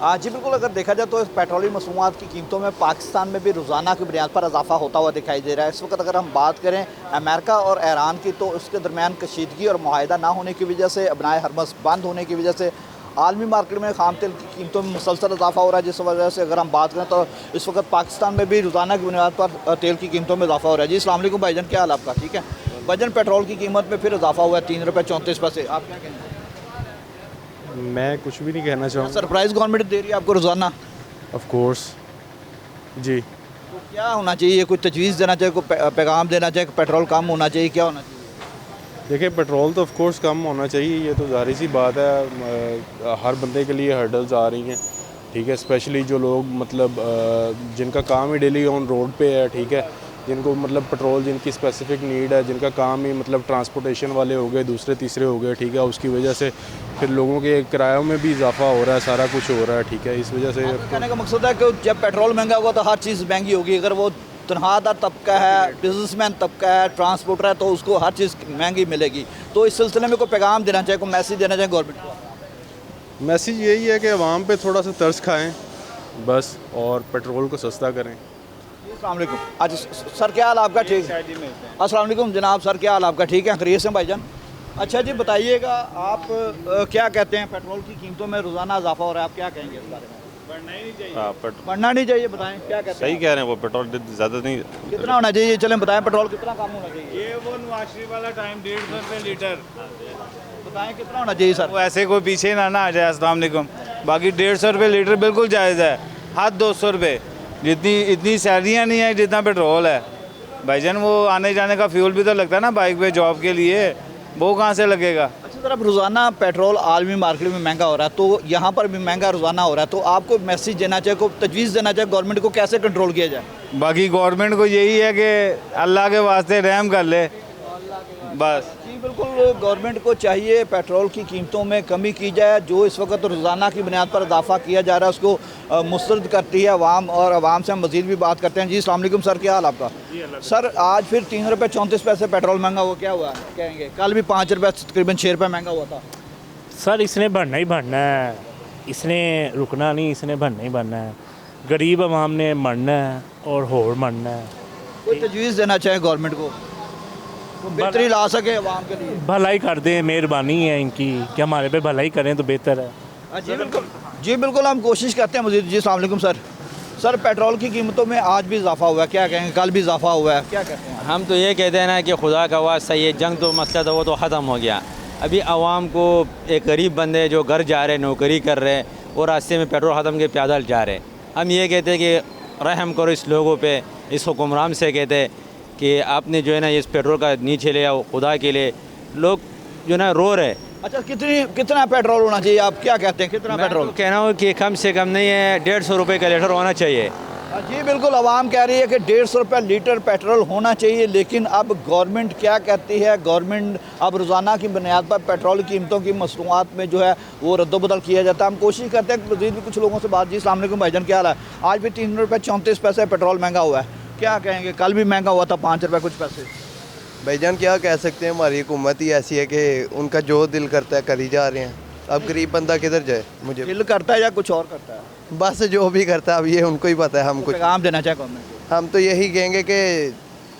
जी बिल्कुल, अगर देखा जाए तो पेट्रोलियम मसूआत की कीमतों में पाकिस्तान में भी रोज़ाना की बुनियाद पर इजाफा होता हुआ दिखाई दे रहा है। इस वक्त अगर हम बात करें अमेरिका और ईरान की, तो उसके दरमियान कशीदगी और मुआहिदा ना होने की वजह से, अपनाए हरमस बंद होने की वजह से आलमी मार्केट में खाम तेल की कीमतों में मुसलसल इजाफा हो रहा है। जिस वजह से अगर हम बात करें तो इस वक्त पाकिस्तान में भी रोज़ाना की बुनियाद पर तेल की कीमतों में इजाफा हो रहा है। जी अस्सलाम वालेकुम भाईजान, क्या हाल आपका? ठीक है भाईजान, पेट्रोल की कीमत में फिर इजाफा हुआ है 3 रुपये 34 पैसे, आप क्या कहेंगे? मैं कुछ भी नहीं कहना चाहूँगा। सरप्राइज़ गवर्नमेंट दे रही है आपको रोज़ाना, ऑफ कोर्स जी। तो क्या होना चाहिए? कोई तजवीज़ देना चाहिए, कोई पैगाम देना चाहिए कि पेट्रोल कम होना चाहिए, क्या होना चाहिए? देखिए, पेट्रोल तो ऑफ कोर्स कम होना चाहिए, ये तो ज़ाहिर सी बात है। हर बंदे के लिए हर्डल्स आ रही हैं, ठीक है। स्पेशली जो लोग मतलब जिनका काम ही डेली ऑन रोड पे है, ठीक है, जिनको मतलब पेट्रोल, जिनकी स्पेसिफिक नीड है, जिनका काम ही मतलब ट्रांसपोर्टेशन वाले हो गए, दूसरे तीसरे हो गए, ठीक है, उसकी वजह से फिर लोगों के किरायों में भी इजाफा हो रहा है, सारा कुछ हो रहा है, ठीक है। इस वजह से आपका कहने का मकसद है कि जब पेट्रोल महंगा होगा तो हर चीज़ महंगी होगी। अगर वो तनख्वाहदार तबका है, बिजनेसमैन तबका है, ट्रांसपोर्टर है, तो उसको हर चीज़ महंगी मिलेगी। तो इस सिलसिले में कोई पैगाम देना चाहिए, कोई मैसेज देना चाहिए गवर्नमेंट को? मैसेज यही है कि आवाम पे थोड़ा सा तरस खाएँ बस, और पेट्रोल को सस्ता करें। अस्सलाम वालेकुम। अच्छा सर, क्या हाल आपका? ठीक है। अस्सलाम वालेकुम जनाब, सर क्या हाल आपका? ठीक है, खैरियत से भाईजान? अच्छा जी, बताइएगा आप क्या कहते हैं, पेट्रोल की कीमतों में रोज़ाना इजाफा हो रहा है, आप क्या कहेंगे इस बारे में? बढ़ना नहीं चाहिए, बताएं क्या कहते सही हैं? कह रहे हैं, वो पेट्रोल ज़्यादा नहीं। कितना होना चाहिए, चलें बताएं, पेट्रोल कितना कम होना चाहिए? ये वो नवाशी वाला टाइम 150 रुपये लीटर। बताएं कितना होना चाहिए सर? वो ऐसे कोई पीछे ना आ जाए। अस्सलाम वालेकुम। बाकी 150 रुपये लीटर बिल्कुल जायज़ है। हद 200 रुपये, जितनी इतनी सैलरियाँ नहीं है जितना पेट्रोल है भाईजान। वो आने जाने का फ्यूल भी तो लगता है ना बाइक पे जॉब के लिए, वो कहाँ से लगेगा? अच्छा सर, अब रोज़ाना पेट्रोल आलमी मार्केट में महंगा हो रहा है, तो यहाँ पर भी महंगा रोज़ाना हो रहा है, तो आपको मैसेज देना चाहिए, को तजवीज़ देना चाहिए गवर्नमेंट को, कैसे कंट्रोल किया जाए? बाकी गवर्नमेंट को यही है कि अल्लाह के वास्ते रहम कर ले बस। जी बिल्कुल, गवर्नमेंट को चाहिए पेट्रोल की कीमतों में कमी की जाए। जो इस वक्त रोज़ाना की बुनियाद पर इजाफा किया जा रहा है उसको मुस्तरद करती है अवाम, और अवाम से हम मज़ीद भी बात करते हैं। जी अस्सलाम वालेकुम सर, क्या हाल आपका? सर आज फिर 3 रुपये 34 पैसे पेट्रोल महंगा हुआ, क्या हुआ कहेंगे? कल भी 5 रुपये तकरीबन 6 रुपये महंगा हुआ था। सर इसने बढ़ना ही बढ़ना है, इसने रुकना नहीं, इसने बढ़ना ही बढ़ना है। गरीब आवाम ने मरना है और होर मरना है। कोई तजवीज़ देना चाहिए गवर्नमेंट को, वो बेहतरी ला सके अवाम के लिए। भलाई कर दें, मेहरबानी है इनकी कि हमारे पे भलाई करें तो बेहतर है। जी बिल्कुल, जी बिल्कुल, हम कोशिश करते हैं मज़ीद। जी अस्सलाम वालेकुम सर। सर पेट्रोल की कीमतों में आज भी इजाफा हुआ है, क्या कहेंगे? कल भी इजाफा हुआ है, क्या कहते हैं? हम तो ये कहते हैं ना कि खुदा का वास्ता ये जंग तो मसला था वो तो ख़त्म हो गया। अभी आवाम को, एक गरीब बंदे जो घर जा रहे, नौकरी कर रहे और रास्ते में पेट्रोल ख़त्म के पैदल जा रहे, हम ये कहते हैं कि रहम करो इस लोगों पे, इस हुक्मरान से कहते हैं कि आपने जो है ना इस पेट्रोल का नीचे ले आओ खुदा के लिए। लोग जो ना रो रहे। अच्छा, कितना पेट्रोल होना चाहिए, आप क्या कहते हैं, कितना मैं पेट्रोल? तो कह रहा हूँ कि कम से कम नहीं है 150 रुपये का लीटर होना चाहिए। जी बिल्कुल, आवाम कह रही है कि 150 रुपये लीटर पेट्रोल होना चाहिए, लेकिन अब गवर्नमेंट क्या कहती है? गवर्नमेंट अब रोज़ाना की बुनियाद पर पेट्रोल की कीमतों की मसनूआत में जो है वो रद्दोबदल किया जाता है। हम कोशिश करते हैं कि मज़ीद भी कुछ लोगों से बात। जी अस्सलाम वालेकुम भाईजान, क्या हाल है? आज भी 3 रुपये 34 पैसे पेट्रोल महंगा हुआ है, क्या कहेंगे? कल भी महंगा हुआ था 5 रुपये कुछ पैसे। भाईजान क्या कह सकते हैं, हमारी हुकूमत ही ऐसी है कि उनका जो दिल करता है कर ही जा रहे हैं। अब गरीब बंदा किधर जाए? मुझे दिल करता है या कुछ और करता है? बस जो भी करता है अब ये उनको ही पता है। हम कुछ पैगाम देना चाहिए गवर्नमेंट को? हम तो यही कहेंगे कि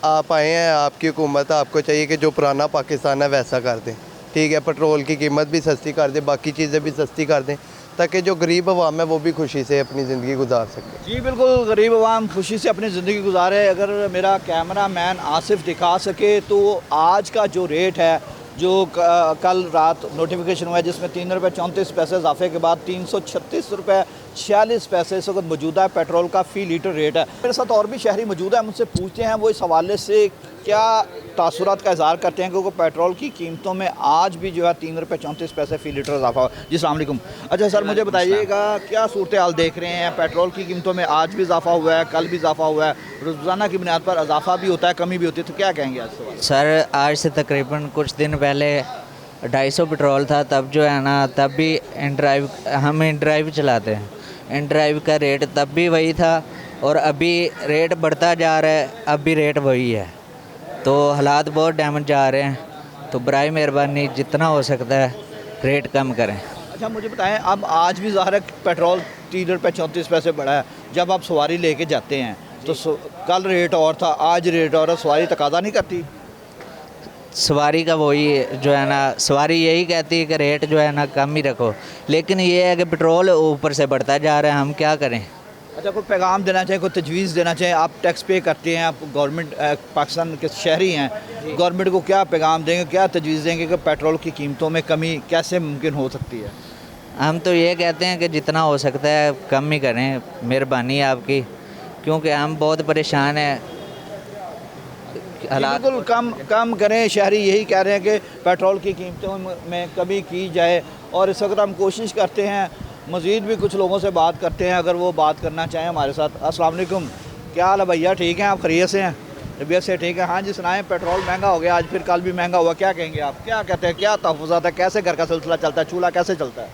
आप आए हैं, आपकी हुकूमत है, आपको चाहिए कि जो पुराना पाकिस्तान है वैसा कर दें, ठीक है। पेट्रोल की कीमत भी सस्ती कर दें, बाकी चीज़ें भी सस्ती कर दें, ताकि जो गरीब अवाम है वो भी खुशी से अपनी ज़िंदगी गुजार सके। जी बिल्कुल, गरीब आवाम खुशी से अपनी ज़िंदगी गुजारे। अगर मेरा कैमरा मैन आसिफ दिखा सके तो आज का जो रेट है, जो कल रात नोटिफिकेशन हुआ है, जिसमें 3 रुपये 34 पैसे इजाफे के बाद 336 रुपये 46 पैसे इस वक्त मौजूदा पेट्रोल का फ़ी लीटर रेट है। मेरे साथ और भी शहरी मौजूद है, मुझसे पूछते हैं वो इस हवाले से क्या तासुरात का इज़हार करते हैं, क्योंकि पेट्रोल की कीमतों में आज भी जो है 3 रुपये 34 पैसे फ़ी लीटर इजाफा हुआ। जी अस्सलाम वालेकुम। अच्छा सर, मुझे बताइएगा क्या सूरत हाल देख रहे हैं? पेट्रोल की कीमतों में आज भी इजाफा हुआ है, कल भी इजाफा हुआ है, रोज़ाना की बुनियाद पर इजाफा भी होता है, कमी भी होती है, तो क्या कहेंगे आज सवाल? सर आज से तकरीबन कुछ दिन पहले 250 पेट्रोल था, तब जो है ना, तब भी हम इन ड्राइव चलाते हैं, इन ड्राइव का रेट तब भी वही था और अभी रेट बढ़ता जा रहा है, अब भी रेट वही है। तो हालात बहुत डैमेज जा रहे हैं, तो बराए मेहरबानी जितना हो सकता है रेट कम करें। अच्छा मुझे बताएं, अब आज भी ज़ाहिर है पेट्रोल ₹3.34 बढ़ा है। जब आप सवारी लेके जाते हैं तो कल रेट और था, आज रेट और है, सवारी तकाजा नहीं करती? सवारी का वही जो है ना, सवारी यही कहती है कि रेट जो है ना कम ही रखो, लेकिन ये है कि पेट्रोल ऊपर से बढ़ता जा रहा है, हम क्या करें। अच्छा, कोई पैगाम देना चाहिए, कोई तजवीज़ देना चाहिए? आप टैक्स पे करते हैं, आप गवर्नमेंट पाकिस्तान के शहरी हैं, गवर्नमेंट को क्या पैगाम देंगे, क्या तजवीज़ देंगे कि पेट्रोल की कीमतों में कमी कैसे मुमकिन हो सकती है? हम तो ये कहते हैं कि जितना हो सकता है कम ही करें, मेहरबानी है आपकी, क्योंकि हम बहुत परेशान हैं हालात। बिल्कुल कम करें, शहरी यही कह रहे हैं कि पेट्रोल की कीमतों में कमी की जाए। और इस वक्त हम कोशिश करते हैं, मज़ीद भी कुछ लोगों से बात करते हैं, अगर वो बात करना चाहें हमारे साथ। अस्सलाम वालेकुम, क्या हाल है भैया? ठीक हैं आप? खैरियत से हैं? तबीयत से ठीक है? हाँ जी, सुनाएं। पेट्रोल महंगा हो गया, आज फिर कल भी महंगा हुआ, क्या कहेंगे आप? क्या कहते हैं, क्या तहफ़्फ़ुज़ात है, कैसे घर का सिलसिला चलता है, चूल्हा कैसे चलता है?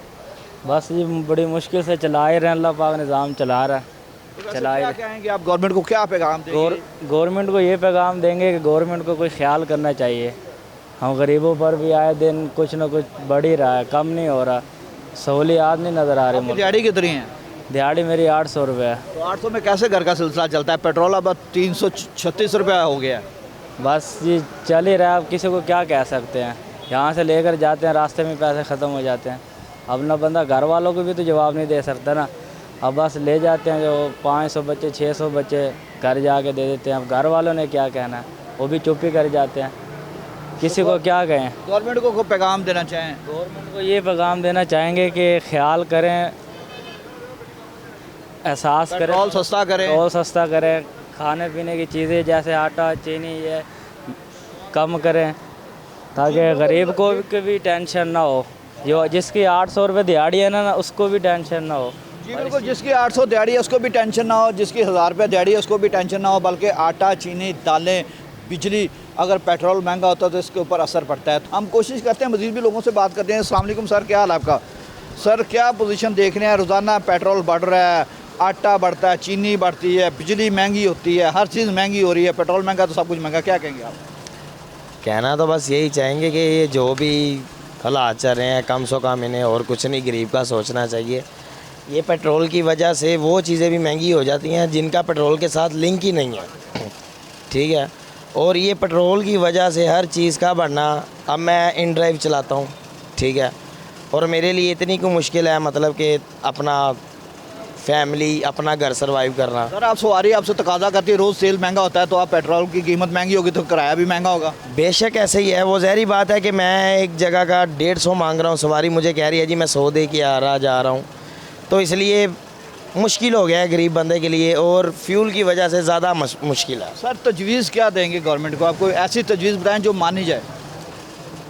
बस जी बड़ी मुश्किल से चला ही रहे हैं, अल्लाह पाक निज़ाम चला रहा है। क्या कहेंगे आप? गवर्नमेंट को क्या पैगाम देंगे? गवर्नमेंट को ये पैगाम देंगे कि गवर्नमेंट को कोई ख्याल करना चाहिए। हम गरीबों पर भी आए दिन कुछ ना कुछ बढ़ ही रहा है, कम नहीं हो रहा, सहूलियात नहीं नज़र आ रही। दिहाड़ी कितनी है? दिहाड़ी मेरी 800 रुपये है। तो 800 में कैसे घर का सिलसिला चलता है? पेट्रोल अब 336 रुपये हो गया है। बस जी चल ही रहा है, अब किसी को क्या कह सकते हैं। यहाँ से लेकर जाते हैं, रास्ते में पैसे ख़त्म हो जाते हैं। अब ना बंदा घर वालों को भी तो जवाब नहीं दे सकता ना, अब बस ले जाते हैं, जो 500 बच्चे 600 बच्चे घर जाके दे देते हैं। अब घर वालों ने क्या कहना है, वो भी चुप ही कर जाते हैं, किसी को क्या कहें। गवर्नमेंट को पैगाम देना चाहें? गवर्नमेंट को ये पैगाम देना चाहेंगे कि ख्याल करें, एहसास करें, पेट्रोल सस्ता करें, पेट्रोल सस्ता करें, खाने पीने की चीज़ें जैसे आटा चीनी ये कम करें, ताकि गरीब को भी टेंशन ना हो। जो जिसकी 800 रुपये दिहाड़ी है ना, उसको भी टेंशन ना हो। जी बिल्कुल, जिसकी 800 दिहाड़ी है उसको भी टेंशन ना हो, जिसकी 1000 रुपये दिहाड़ी है उसको भी टेंशन ना हो, बल्कि आटा चीनी दालें बिजली, अगर पेट्रोल महंगा होता है तो इसके ऊपर असर पड़ता है। हम कोशिश करते हैं, मज़ीद भी लोगों से बात करते हैं। अस्सलाम वालेकुम सर, क्या हाल है आपका? सर क्या पोजीशन देख रहे हैं? रोज़ाना पेट्रोल बढ़ रहा है, आटा बढ़ता है, चीनी बढ़ती है, बिजली महंगी होती है, हर चीज़ महंगी हो रही है, पेट्रोल महंगा तो सब कुछ महंगा, क्या कहेंगे आप? कहना तो बस यही चाहेंगे कि ये जो भी हालात चल रहे हैं, कम से कम इन्हें और कुछ नहीं, गरीब का सोचना चाहिए। ये पेट्रोल की वजह से वो चीज़ें भी महंगी हो जाती हैं जिनका पेट्रोल के साथ लिंक ही नहीं है, ठीक है। और ये पेट्रोल की वजह से हर चीज़ का बढ़ना, अब मैं इन ड्राइव चलाता हूँ, ठीक है, और मेरे लिए इतनी कोई मुश्किल है, मतलब कि अपना फैमिली, अपना घर सर्वाइव करना। सर आप सवारी आपसे तकाजा करती है, रोज़ सेल महंगा होता है तो आप पेट्रोल की कीमत महंगी होगी तो किराया भी महंगा होगा। बेशक ऐसे ही है, वो ज़ाहिर बात है कि मैं एक जगह का 150 मांग रहा हूँ, सवारी मुझे कह रही है जी मैं 100 दे के जा रहा हूँ, तो इसलिए मुश्किल हो गया है गरीब बंदे के लिए, और फ्यूल की वजह से ज़्यादा मुश्किल है। सर तजवीज़ क्या देंगे गवर्नमेंट को? आपको ऐसी तजवीज़ बताएं जो मानी जाए।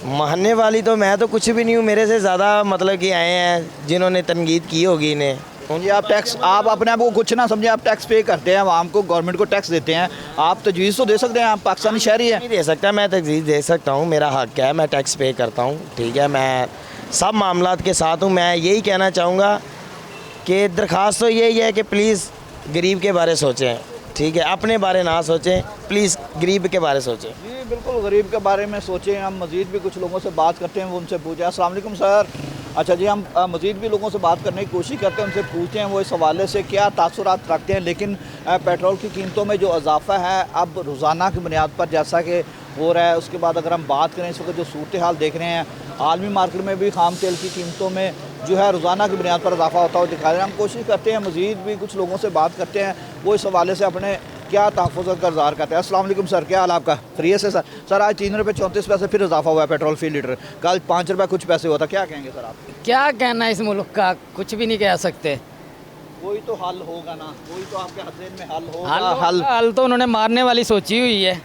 मानने वाली तो मैं तो कुछ भी नहीं हूँ, मेरे से ज़्यादा मतलब कि आए हैं जिन्होंने तनकीद की होगी इन्हें। जी आप टैक्स, आप अपने आप को कुछ ना समझे, आप टैक्स पे करते हैं, आवाम को, गवर्नमेंट को टैक्स देते हैं, आप तजवीज़ तो दे सकते हैं, आप पाकिस्तानी शहरी हैं। नहीं दे सकता, मैं तजवीज़ दे सकता हूँ, मेरा हक़ है, मैं टैक्स पे करता हूँ, ठीक है, मैं सब मामलात के साथ हूँ। मैं यही कहना चाहूँगा कि दरख्वास्त तो यही है कि प्लीज़ गरीब के बारे सोचें, ठीक है, अपने बारे ना सोचें, प्लीज़ गरीब के बारे सोचें। जी बिल्कुल, गरीब के बारे में सोचें। हम मज़ीद भी कुछ लोगों से बात करते हैं, वो उनसे पूछें। अस्सलाम वालेकुम सर। अच्छा जी, हम मज़ीद भी लोगों से बात करने की कोशिश करते हैं, उनसे पूछते हैं वो इस हवाले से क्या तासुरात रखते हैं। लेकिन पेट्रोल की कीमतों में जो इजाफ़ा है अब रोज़ाना की बुनियाद पर जैसा कि हो रहा है, उसके बाद अगर हम बात करें इस वक्त जो सूरत हाल देख रहे हैं, आलमी मार्केट में भी खाम तेल की कीमतों में जो है रोज़ाना की बुनियाद पर इजाफ़ा होता हुआ दिखा रहे हैं। हम कोशिश करते हैं, मज़ीद भी कुछ लोगों से बात करते हैं, वो इस हवाले से अपने क्या तहफ़्फ़ुज़ का इज़हार करते हैं। अस्सलाम वालेकुम सर, क्या हाल आपका? खैरियत से सर? सर आज 3 रुपये 34 पैसे फिर इजाफ़ा हुआ है पेट्रोल फी लीटर, कल 5 रुपये कुछ पैसे हुआ था, क्या कहेंगे सर आप? क्या कहना है इस मुल्क का, कुछ भी नहीं कह सकते। कोई तो हल होगा ना, कोई तो आपके हज़ेन में हल होगा। हल तो उन्होंने मारने वाली सोची हुई है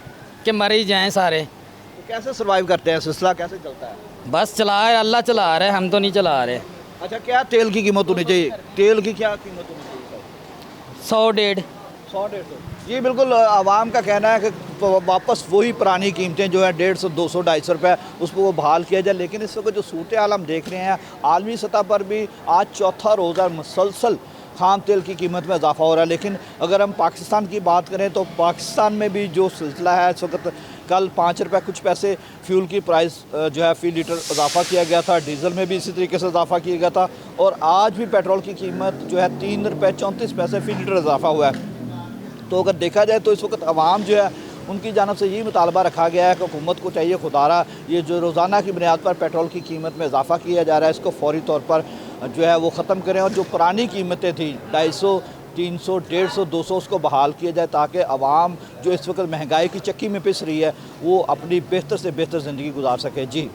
कि मर ही जाएं सारे। तो कैसे सर्वाइव करते हैं, सिलसिला कैसे चलता है? बस चला है अल्लाह, चला रहे, हम तो नहीं चला रहे। अच्छा, क्या तेल की कीमत होनी चाहिए? तेल की क्या कीमत होनी चाहिए सर? 100-150 जी बिल्कुल, आवाम का कहना है कि वापस वही पुरानी कीमतें जो है 150, 200, 250 रुपये उसको वो बहाल किया जाए। लेकिन इस वक्त जो सूरत हाल हम देख रहे हैं, आलमी सतह पर भी आज चौथा रोज़ा मुसलसल खाम तेल की कीमत में इजाफा हो रहा है। लेकिन अगर हम पाकिस्तान की बात करें तो पाकिस्तान में भी जो सिलसिला है इस वक्त कल 5 रुपये कुछ पैसे फ्यूल की प्राइस जो है फ़ी लीटर इजाफा किया गया था, डीज़ल में भी इसी तरीके से इजाफा किया गया था और आज भी पेट्रोल की कीमत जो है 3 रुपये 34 पैसे फ़ी लीटर इजाफा हुआ है। तो अगर देखा जाए तो इस वक्त आवाम जो है उनकी जानब से यही मुतालबा रखा गया है कि हुकूमत को चाहिए खुदारा ये जो रोज़ाना की बुनियाद पर पेट्रोल की कीमत में इजाफा किया जा रहा है इसको फौरी तौर पर जो है वो ख़त्म करें और जो पुरानी कीमतें थी 250, 300, 150, 200 उसको बहाल किया जाए ताकि आवाम जो इस वक्त महंगाई की चक्की में पिस रही है वो अपनी बेहतर से बेहतर ज़िंदगी गुजार सके। जी।